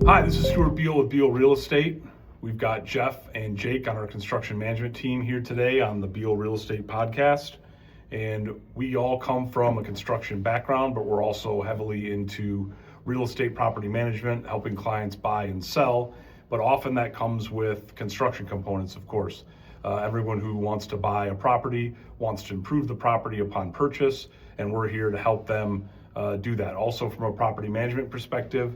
Hi, this is Stuart Beal with Beal Real Estate. We've got Jeff and Jake on our construction management team here today on the Beal Real Estate podcast. And we all come from a construction background, but we're also heavily into real estate property management, helping clients buy and sell. But often that comes with construction components, of course. Everyone who wants to buy a property wants to improve the property upon purchase, and we're here to help them do that. Also, from a property management perspective,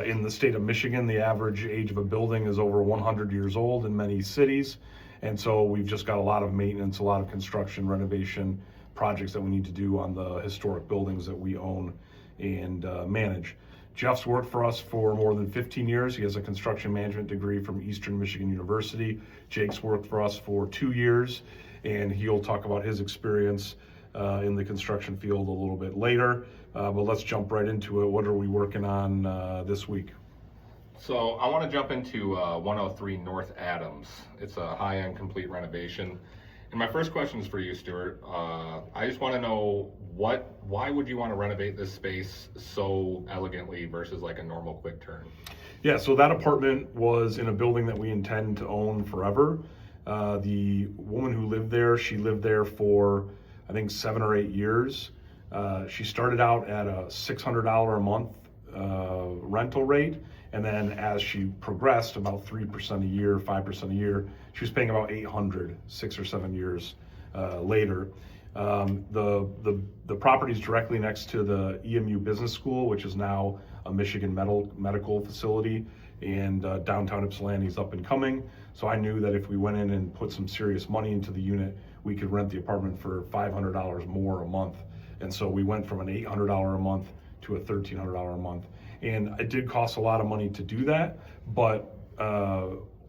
in the state of Michigan, the average age of a building is over 100 years old in many cities. And so we've just got a lot of maintenance, a lot of construction, renovation projects that we need to do on the historic buildings that we own and manage. Jeff's worked for us for more than 15 years. He has a construction management degree from Eastern Michigan University. Jake's worked for us for 2 years, and he'll talk about his experience in the construction field a little bit later. But let's jump right into it. What are we working on this week? So I want to jump into 103 North Adams. It's a high-end complete renovation. And my first question is for you, Stuart. I just want to know why would you want to renovate this space so elegantly versus like a normal quick turn? Yeah, so that apartment was in a building that we intend to own forever. The woman who lived there, she lived there for, I think, 7 or 8 years. She started out at a $600 a month rental rate, and then as she progressed, about 3% a year, 5% a year, she was paying about $800 6 or 7 years later. The property is directly next to the EMU Business School, which is now a Michigan medical facility, and downtown Ypsilanti is up and coming. So I knew that if we went in and put some serious money into the unit, we could rent the apartment for $500 more a month. And so we went from an $800 a month to a $1,300 a month. And it did cost a lot of money to do that, but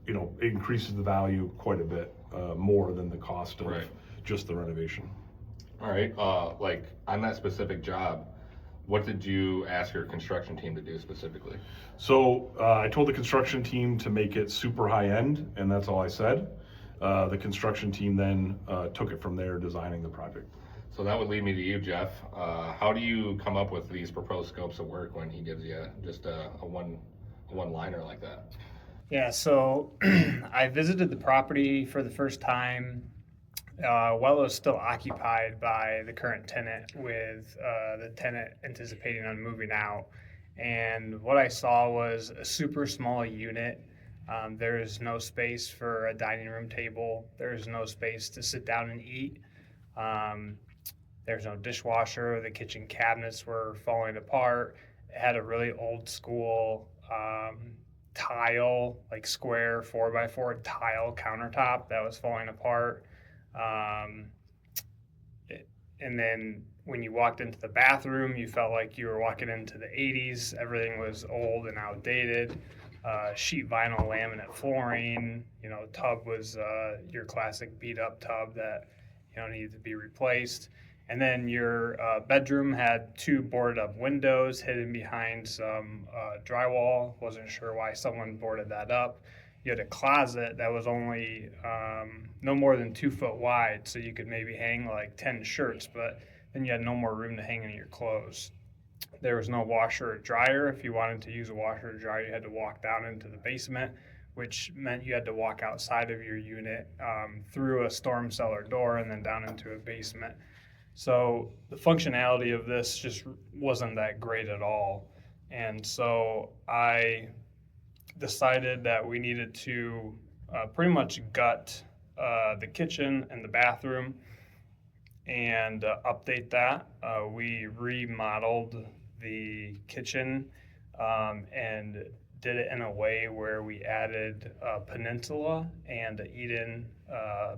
it increases the value quite a bit more than the cost of just the renovation. All right, like on that specific job, what did you ask your construction team to do specifically? So I told the construction team to make it super high end, and that's all I said. The construction team then took it from there, designing the project. So that would lead me to you, Jeff. How do you come up with these proposed scopes of work when he gives you just a one-liner like that? Yeah, so I visited the property for the first time while it was still occupied by the current tenant, with the tenant anticipating on moving out. And what I saw was a super small unit. There is no space for a dining room table. There's no space to sit down and eat. There's no dishwasher. The kitchen cabinets were falling apart. It had a really old school tile, like square 4x4 tile countertop that was falling apart. And then when you walked into the bathroom, you felt like you were walking into the 80s. Everything was old and outdated. Sheet vinyl laminate flooring. Tub was your classic beat up tub that needed to be replaced. And then your bedroom had 2 boarded up windows hidden behind some drywall. Wasn't sure why someone boarded that up. You had a closet that was only no more than 2 foot wide, so you could maybe hang like 10 shirts, but then you had no more room to hang any of your clothes. There was no washer or dryer. If you wanted to use a washer or dryer, you had to walk down into the basement, which meant you had to walk outside of your unit through a storm cellar door and then down into a basement. So the functionality of this just wasn't that great at all. And so I decided that we needed to pretty much gut the kitchen and the bathroom and update that. We remodeled the kitchen and did it in a way where we added a peninsula and an eat-in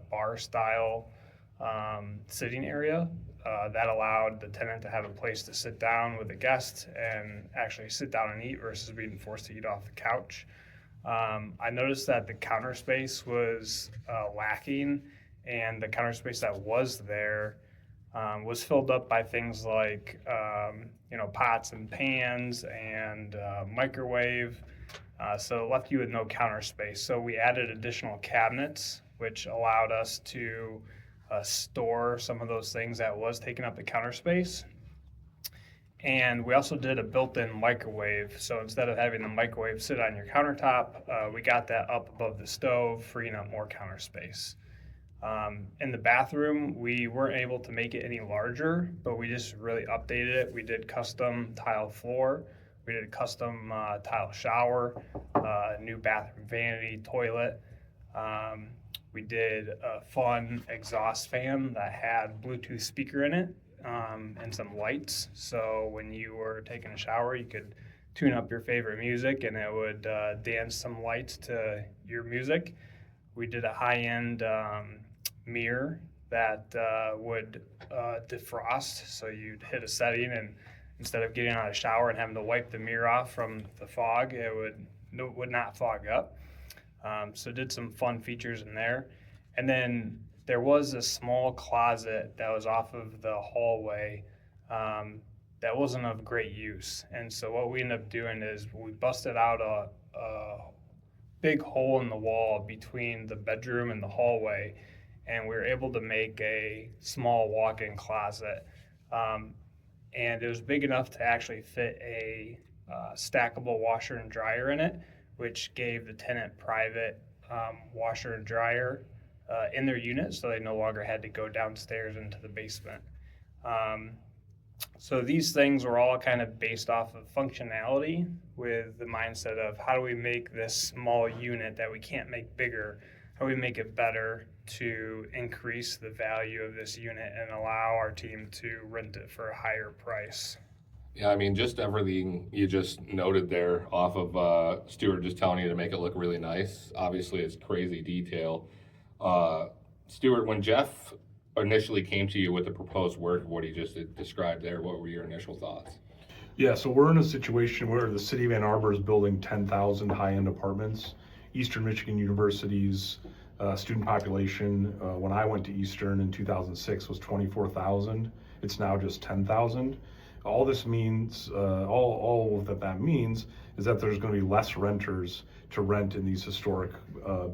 bar style sitting area. That allowed the tenant to have a place to sit down with a guest and actually sit down and eat versus being forced to eat off the couch. I noticed that the counter space was lacking, and the counter space that was there was filled up by things like pots and pans and microwave. So it left you with no counter space. So we added additional cabinets, which allowed us to store some of those things that was taking up the counter space. And we also did a built-in microwave. So instead of having the microwave sit on your countertop, we got that up above the stove, freeing up more counter space. In the bathroom, we weren't able to make it any larger, but we just really updated it. We did custom tile floor. We did a custom tile shower, new bathroom vanity, toilet. We did a fun exhaust fan that had Bluetooth speaker in it, and some lights. So when you were taking a shower, you could tune up your favorite music and it would dance some lights to your music. We did a high-end mirror that would defrost. So you'd hit a setting, and instead of getting out of the shower and having to wipe the mirror off from the fog, it would not fog up. So did some fun features in there. And then there was a small closet that was off of the hallway that wasn't of great use. And so what we ended up doing is we busted out a big hole in the wall between the bedroom and the hallway, and we were able to make a small walk-in closet. And it was big enough to actually fit a stackable washer and dryer in it, which gave the tenant private washer and dryer in their unit, so they no longer had to go downstairs into the basement. So these things were all kind of based off of functionality, with the mindset of how do we make this small unit that we can't make bigger, how do we make it better to increase the value of this unit and allow our team to rent it for a higher price. Yeah, I mean, just everything you just noted there off of Stuart just telling you to make it look really nice. Obviously, it's crazy detail. Stuart, when Jeff initially came to you with the proposed work of what he just described there, what were your initial thoughts? Yeah, so we're in a situation where the city of Ann Arbor is building 10,000 high-end apartments. Eastern Michigan University's student population, when I went to Eastern in 2006, was 24,000. It's now just 10,000. All this means, all that means is that there's going to be less renters to rent in these historic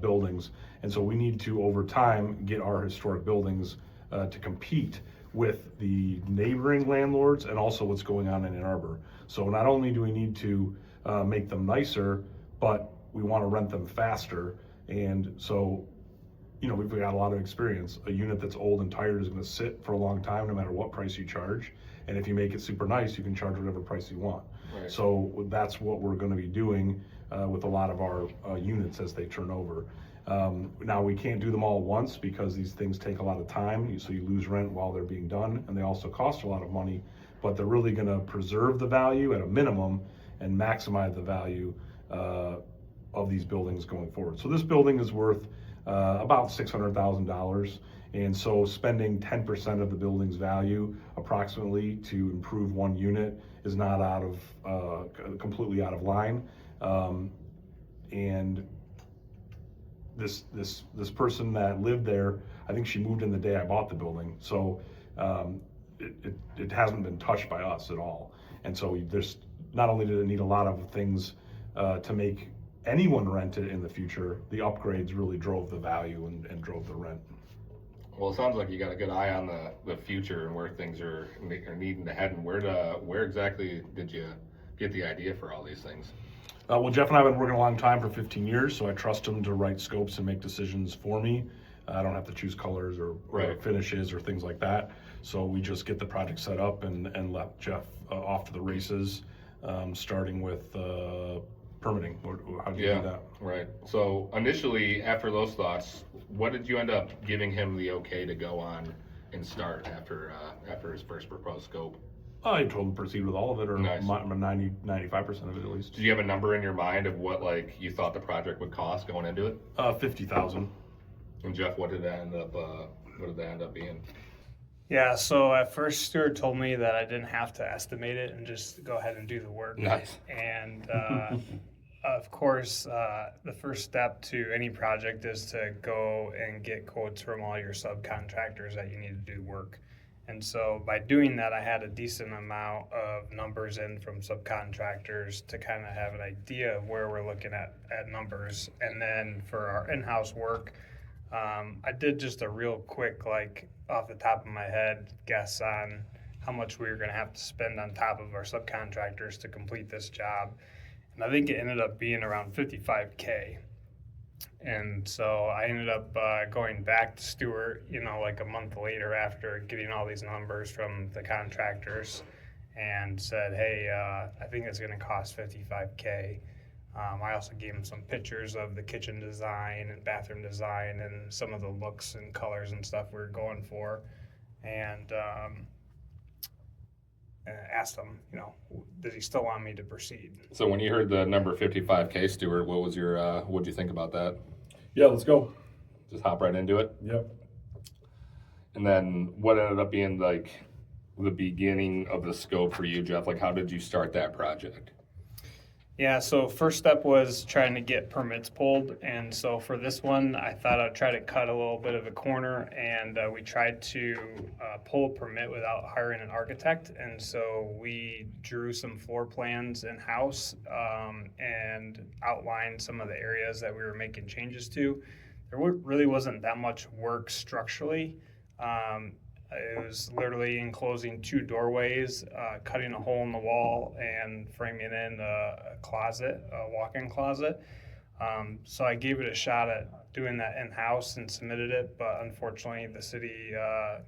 buildings. And so we need to, over time, get our historic buildings to compete with the neighboring landlords and also what's going on in Ann Arbor. So not only do we need to make them nicer, but we want to rent them faster. And so, we've got a lot of experience. A unit that's old and tired is going to sit for a long time no matter what price you charge. And if you make it super nice, you can charge whatever price you want. Right. So that's what we're going to be doing with a lot of our units as they turn over. Now we can't do them all at once because these things take a lot of time, so you lose rent while they're being done, and they also cost a lot of money, but they're really going to preserve the value at a minimum and maximize the value of these buildings going forward. So this building is worth about $600,000, and so spending 10% of the building's value approximately to improve one unit is not completely out of line. And this person that lived there, I think she moved in the day I bought the building, so it hasn't been touched by us at all. And so there's not only did it need a lot of things to make anyone rent it in the future, the upgrades really drove the value and drove the rent. Well, it sounds like you got a good eye on the future and where things are needing to head. And where exactly did you get the idea for all these things? Well, Jeff and I have been working a long time, for 15 years, so I trust him to write scopes and make decisions for me. I don't have to choose colors or finishes or things like that. So we just get the project set up and let Jeff off to the races, starting with permitting. How do you do that? Right. So initially, after those thoughts, what did you end up giving him the okay to go on and start after his first proposed scope? I told him to proceed with all of it, or Nice. 95% of it at least. Did you have a number in your mind of what you thought the project would cost going into it? $50,000. And Jeff, what did that end up being? Yeah, so at first Stuart told me that I didn't have to estimate it and just go ahead and do the work. Nice. And of course, the first step to any project is to go and get quotes from all your subcontractors that you need to do work. And so by doing that, I had a decent amount of numbers in from subcontractors to kind of have an idea of where we're looking at numbers. And then for our in-house work, I did just a real quick, off the top of my head, guess on how much we were going to have to spend on top of our subcontractors to complete this job. And I think it ended up being around $55K. And so I ended up going back to Stewart, like a month later after getting all these numbers from the contractors, and said, hey, I think it's going to cost $55K. I also gave him some pictures of the kitchen design and bathroom design and some of the looks and colors and stuff we were going for, and asked him, does he still want me to proceed? So when you heard the number 55K, Stuart, what'd you think about that? Yeah, let's go. Just hop right into it? Yep. And then what ended up being like the beginning of the scope for you, Jeff? Like, how did you start that project? Yeah, so first step was trying to get permits pulled, and so for this one, I thought I'd try to cut a little bit of a corner, and we tried to pull a permit without hiring an architect, and so we drew some floor plans in-house and outlined some of the areas that we were making changes to. There really wasn't that much work structurally. It was literally enclosing 2 doorways, cutting a hole in the wall, and framing in a closet, a walk-in closet. So I gave it a shot at doing that in-house and submitted it, but unfortunately the city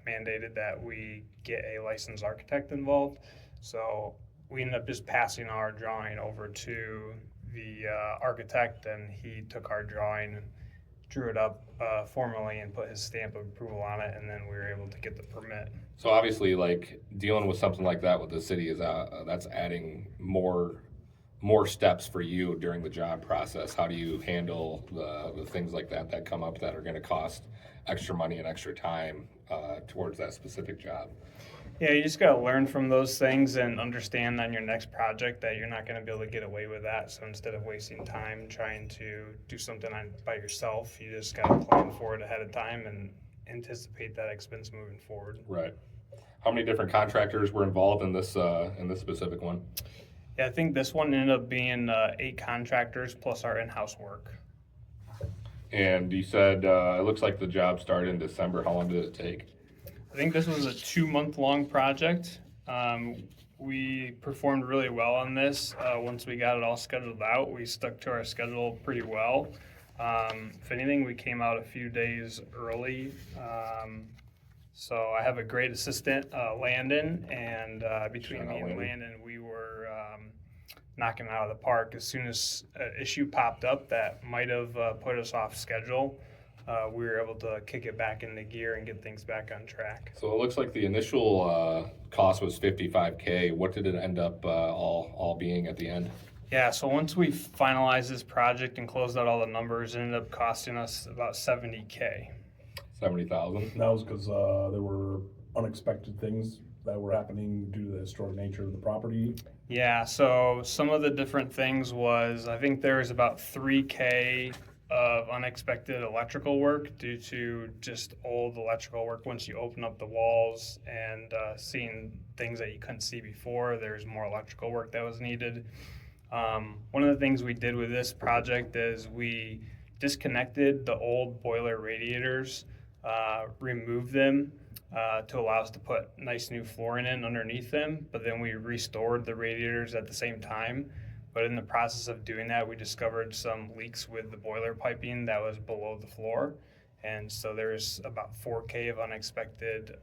mandated that we get a licensed architect involved. So we ended up just passing our drawing over to the architect, and he took our drawing, drew it up formally, and put his stamp of approval on it, and then we were able to get the permit. So obviously, like, dealing with something like that with the city is that's adding more steps for you during the job process. How do you handle the things like that come up that are going to cost extra money and extra time towards that specific job? Yeah, you just got to learn from those things and understand on your next project that you're not going to be able to get away with that. So instead of wasting time trying to do something by yourself, you just got to plan for it ahead of time and anticipate that expense moving forward. Right. How many different contractors were involved in this specific one? Yeah, I think this one ended up being 8 contractors plus our in-house work. And you said it looks like the job started in December. How long did it take? I think this was a 2-month-long project. We performed really well on this. Once we got it all scheduled out, we stuck to our schedule pretty well. If anything, we came out a few days early. So I have a great assistant, Landon, and between me and Landon, we were knocking it out of the park. As soon as an issue popped up that might have put us off schedule, we were able to kick it back into gear and get things back on track. So it looks like the initial cost was $55K. What did it end up all being at the end? Yeah, so once we finalized this project and closed out all the numbers, it ended up costing us about $70K. $70,000? That was because there were unexpected things that were happening due to the historic nature of the property. Yeah, so some of the different things was, I think there was about $3K of unexpected electrical work due to just old electrical work. Once you open up the walls and seeing things that you couldn't see before, there's more electrical work that was needed. One of the things we did with this project is we disconnected the old boiler radiators, removed them to allow us to put nice new flooring in underneath them, but then we restored the radiators at the same time. But in the process of doing that, we discovered some leaks with the boiler piping that was below the floor. And so there's about $4K of unexpected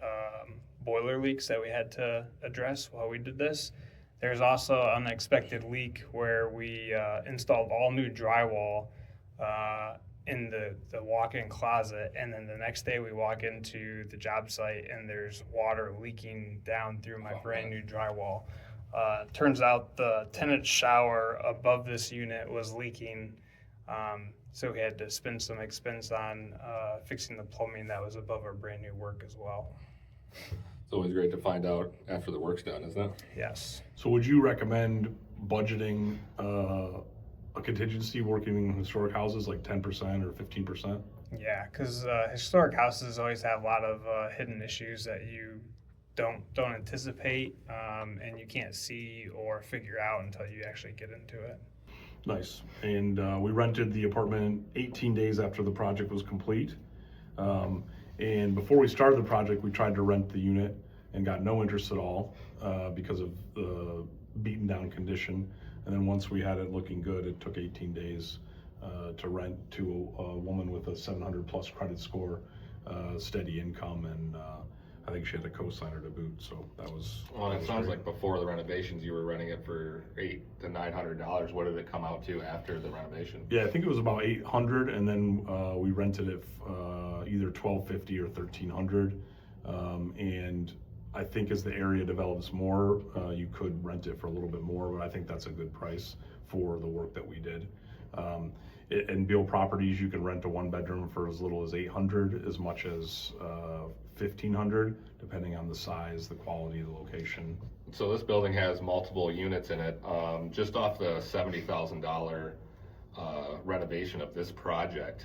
boiler leaks that we had to address while we did this. There's also an unexpected leak where we installed all new drywall in the walk-in closet, and then the next day we walk into the job site and there's water leaking down through my brand new drywall. Turns out the tenant shower above this unit was leaking, so we had to spend some expense on fixing the plumbing that was above our brand new work as well. It's always great to find out after the work's done, isn't it? Yes. So would you recommend budgeting a contingency working in historic houses like 10% or 15%? Yeah, because historic houses always have a lot of hidden issues that you don't anticipate, and you can't see or figure out until you actually get into it. Nice. And we rented the apartment 18 days after the project was complete. And before we started the project, we tried to rent the unit and got no interest at all because of the beaten down condition. And then once we had it looking good, it took 18 days to rent to a woman with a 700 plus credit score, steady income, and I think she had a co-signer to boot. So that was. Well, that it was sounds great. like before the renovations, you were renting it for $800 to $900. What did it come out to after the renovation? Yeah, I think it was about 800, and then we rented it either 1250 or 1300. And I think as the area develops more, you could rent it for a little bit more, but I think that's a good price for the work that we did. In Beal Properties, you can rent a one bedroom for as little as 800, as much as 1500, depending on the size, the quality, the location. So this building has multiple units in it. Just off the $70,000 renovation of this project,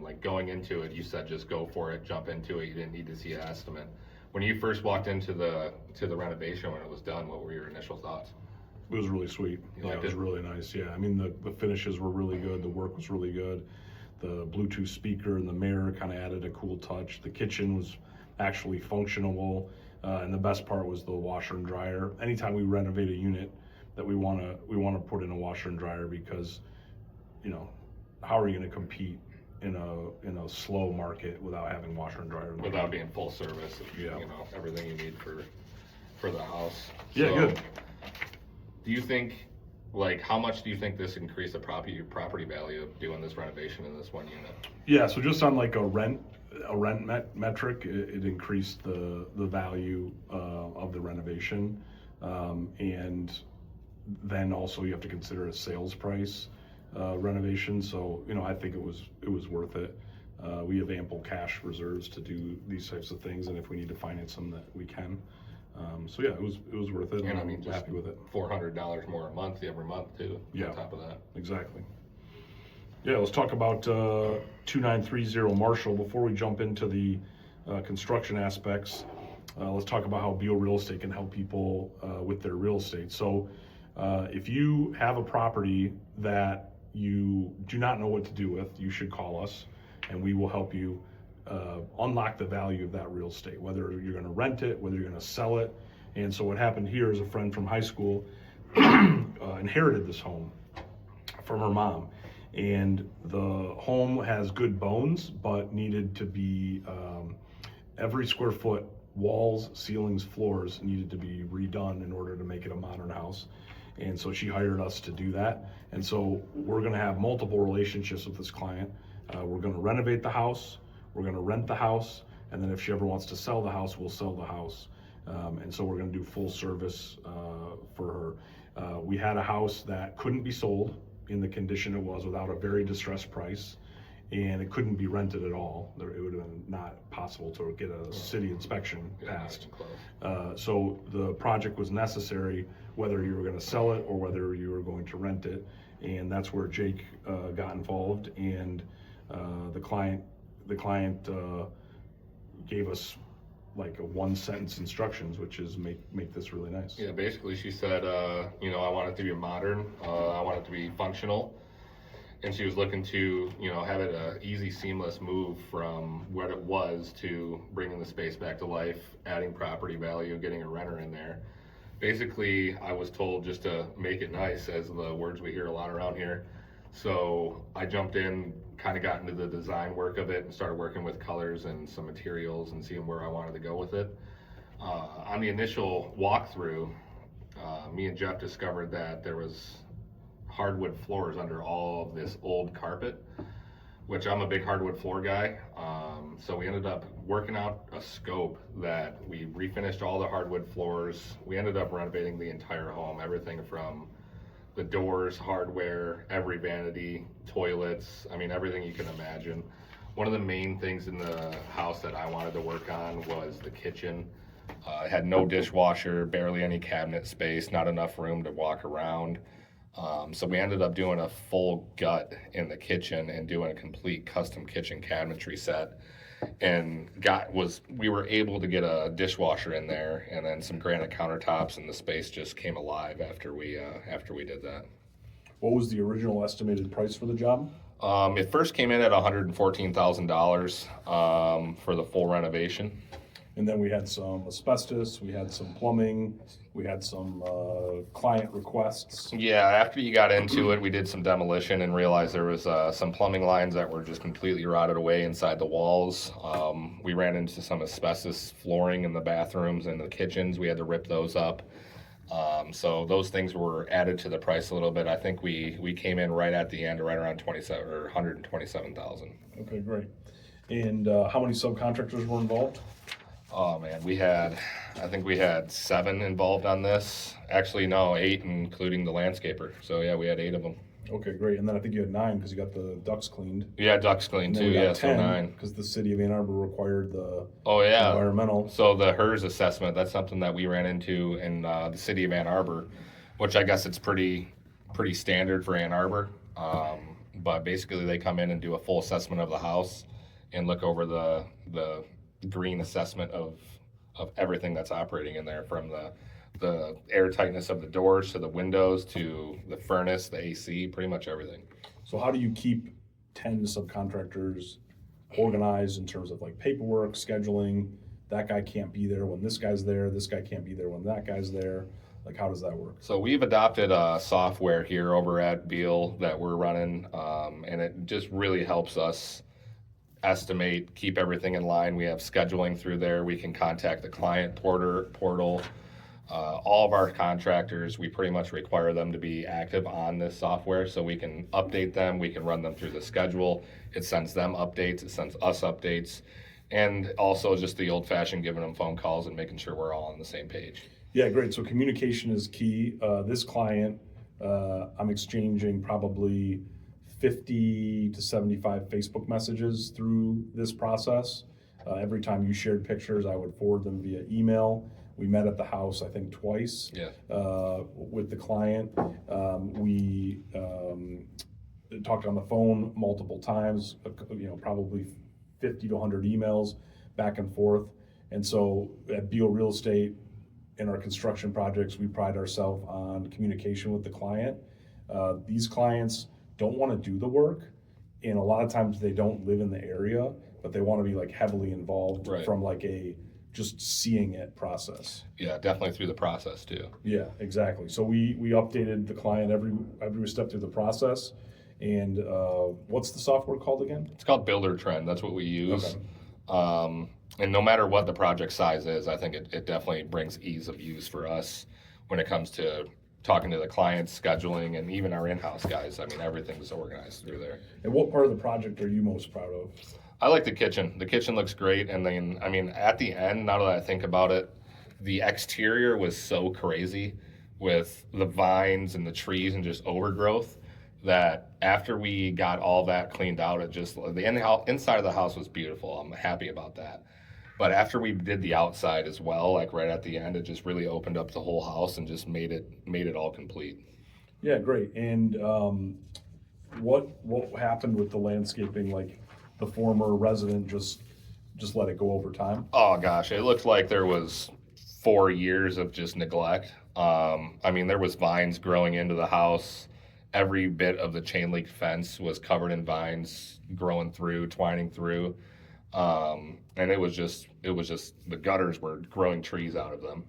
like going into it, you said just go for it, jump into it. You didn't need to see an estimate. When you first walked into the renovation when it was done, what were your initial thoughts? It was really sweet. Yeah, it was really nice. Yeah, I mean the finishes were really good. The work was really good. The Bluetooth speaker and the mirror kind of added a cool touch. The kitchen was actually functional, and the best part was the washer and dryer. Anytime we renovate a unit, that we want to put in a washer and dryer, because, you know, how are you going to compete in a slow market without having washer and dryer? Without being full service, Yeah. you know, everything you need for the house. Yeah, So, good. do you think, like, how much do you think this increased the property value of doing this renovation in this one unit? Yeah, so just on like a rent metric, it increased the value of the renovation, and then also you have to consider a sales price renovation. So, you know, I think it was worth it. We have ample cash reserves to do these types of things, and if we need to finance them, that we can. So yeah, it was worth it. And I I'm mean, just happy with it. $400 more a month every month too. Yeah. On top of that. Exactly. Yeah, let's talk about 2930 Marshall. Before we jump into the construction aspects, let's talk about how Beal Real Estate can help people with their real estate. So if you have a property that you do not know what to do with, you should call us, and we will help you unlock the value of that real estate, whether you're going to rent it, whether you're going to sell it. And so what happened here is a friend from high school inherited this home from her mom, and the home has good bones but needed to be every square foot, walls, ceilings, floors, needed to be redone in order to make it a modern house. And so she hired us to do that. And so we're going to have multiple relationships with this client. We're going to renovate the house, we're going to rent the house, and then if she ever wants to sell the house, we'll sell the house. And so we're going to do full service for her. We had a house that couldn't be sold in the condition it was, without a very distressed price, and it couldn't be rented at all. It would have been not possible to get a city inspection passed. So the project was necessary, whether you were going to sell it or whether you were going to rent it, and that's where Jake got involved. And the client gave us like a one sentence instructions, which is make this really nice. Yeah, basically she said, you know, I want it to be modern, I want it to be functional, and she was looking to, you know, have it a easy, seamless move from what it was to bringing the space back to life, adding property value, getting a renter in there. Basically, I was told just to make it nice, as the words we hear a lot around here. So I jumped in, kind of got into the design work of it, and started working with colors and some materials and seeing where I wanted to go with it. On the initial walkthrough, me and Jeff discovered that there was hardwood floors under all of this old carpet, which I'm a big hardwood floor guy. So we ended up working out a scope that we refinished all the hardwood floors. We ended up renovating the entire home, everything from the doors, hardware, every vanity, toilets, I mean, everything you can imagine. One of the main things in the house that I wanted to work on was the kitchen. It had no dishwasher, barely any cabinet space, not enough room to walk around. So we ended up doing a full gut in the kitchen and doing a complete custom kitchen cabinetry set. And we were able to get a dishwasher in there, and then some granite countertops, and the space just came alive after we did that. What was the original estimated price for the job? It first came in at $114,000 for the full renovation. And then we had some asbestos, we had some plumbing, we had some client requests. Yeah, after you got into it, we did some demolition and realized there was some plumbing lines that were just completely rotted away inside the walls. We ran into some asbestos flooring in the bathrooms and the kitchens. We had to rip those up. So those things were added to the price a little bit. I think we came in right at the end, right around 27 or 127,000. Okay, great. And how many subcontractors were involved? Oh man, I think we had 7 involved on this. Actually, no, 8, including the landscaper. So yeah, we had 8 of them. Okay, great. And then I think you had 9 because you got the ducts cleaned. Yeah, ducts cleaned And then too. we got Yeah, so 10 9. because the city of Ann Arbor required the Oh yeah, environmental. So the HERS assessment, that's something that we ran into in the city of Ann Arbor, which I guess it's pretty standard for Ann Arbor. But basically, they come in and do a full assessment of the house and look over the green assessment of everything that's operating in there, from the air tightness of the doors to the windows to the furnace, the AC, pretty much everything. So how do you keep 10 subcontractors organized in terms of like paperwork, scheduling? That guy can't be there when this guy's there. This guy can't be there when that guy's there. Like, how does that work? So we've adopted a software here over at Beal that we're running, and it just really helps us estimate, keep everything in line. We have scheduling through there. We can contact the client portal. All of our contractors, we pretty much require them to be active on this software so we can update them. We can run them through the schedule. It sends them updates. It sends us updates. And also just the old fashioned giving them phone calls and making sure we're all on the same page. Yeah, great. So communication is key. This client, I'm exchanging probably 50 to 75 Facebook messages through this process. Every time you shared pictures, I would forward them via email. We met at the house, I think, twice. Yeah. With the client. We talked on the phone multiple times, probably 50 to 100 emails back and forth. And so at Beal Real Estate, in our construction projects, we pride ourselves on communication with the client. These clients don't want to do the work, and a lot of times they don't live in the area, but they want to be like heavily involved Right. from like a just seeing it process. Yeah, definitely through the process too. Yeah, exactly. So we updated the client every step through the process. And what's the software called again? It's called Builder Trend. That's what we use. Okay. And no matter what the project size is, I think it definitely brings ease of use for us when it comes to talking to the clients, scheduling, and even our in-house guys. I mean, everything's organized through there. And what part of the project are you most proud of? I like the kitchen. The kitchen looks great. And then, I mean, at the end, now that I think about it, the exterior was so crazy with the vines and the trees and just overgrowth that after we got all that cleaned out, the inside of the house was beautiful. I'm happy about that. But after we did the outside as well, like right at the end, it just really opened up the whole house and just made it all complete. Yeah, great. And what happened with the landscaping? Like the former resident just let it go over time? Oh gosh, it looked like there was 4 years of just neglect. I mean, there was vines growing into the house. Every bit of the chain link fence was covered in vines growing through, twining through. And it was just the gutters were growing trees out of them.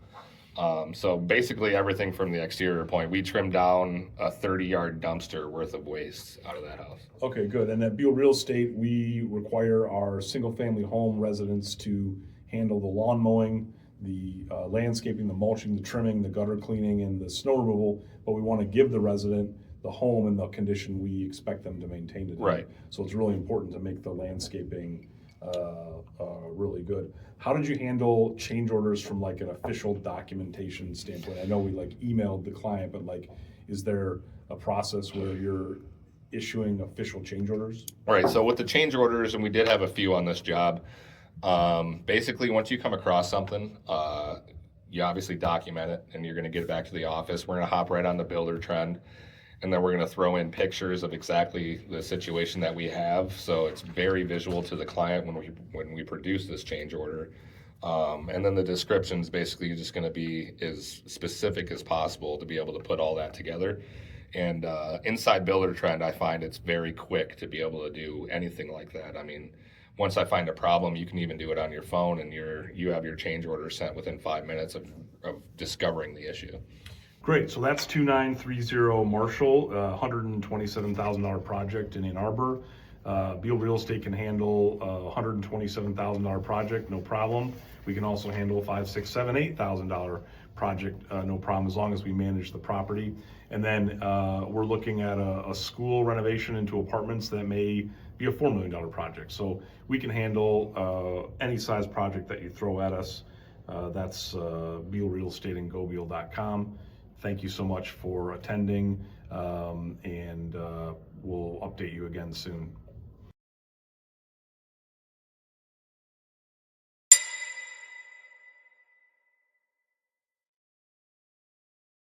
So basically everything from the exterior point, we trimmed down a 30-yard dumpster worth of waste out of that house. Okay, good. And at Beal Real Estate, we require our single-family home residents to handle the lawn mowing, the landscaping, the mulching, the trimming, the gutter cleaning, and the snow removal, but we want to give the resident the home in the condition we expect them to maintain it in. Right. So it's really important to make the landscaping really good. How did you handle change orders from like an official documentation standpoint? I know we like emailed the client, but like, is there a process where you're issuing official change orders? Right, so with the change orders, and we did have a few on this job, basically once you come across something, you obviously document it and you're gonna get it back to the office. We're gonna hop right on the Builder Trend, and then we're gonna throw in pictures of exactly the situation that we have. So it's very visual to the client when we produce this change order. And then the description is basically just gonna be as specific as possible to be able to put all that together. And inside Builder Trend, I find it's very quick to be able to do anything like that. I mean, once I find a problem, you can even do it on your phone, and you have your change order sent within 5 minutes of discovering the issue. Great, so that's 2930 Marshall, $127,000 project in Ann Arbor. Beal Real Estate can handle a $127,000 project, no problem. We can also handle a $5,000, $6,000, $7,000, $8,000 project, no problem, as long as we manage the property. And then we're looking at a school renovation into apartments that may be a $4 million project. So we can handle any size project that you throw at us. That's Beal Real Estate and GoBeal.com. Thank you so much for attending, and we'll update you again soon.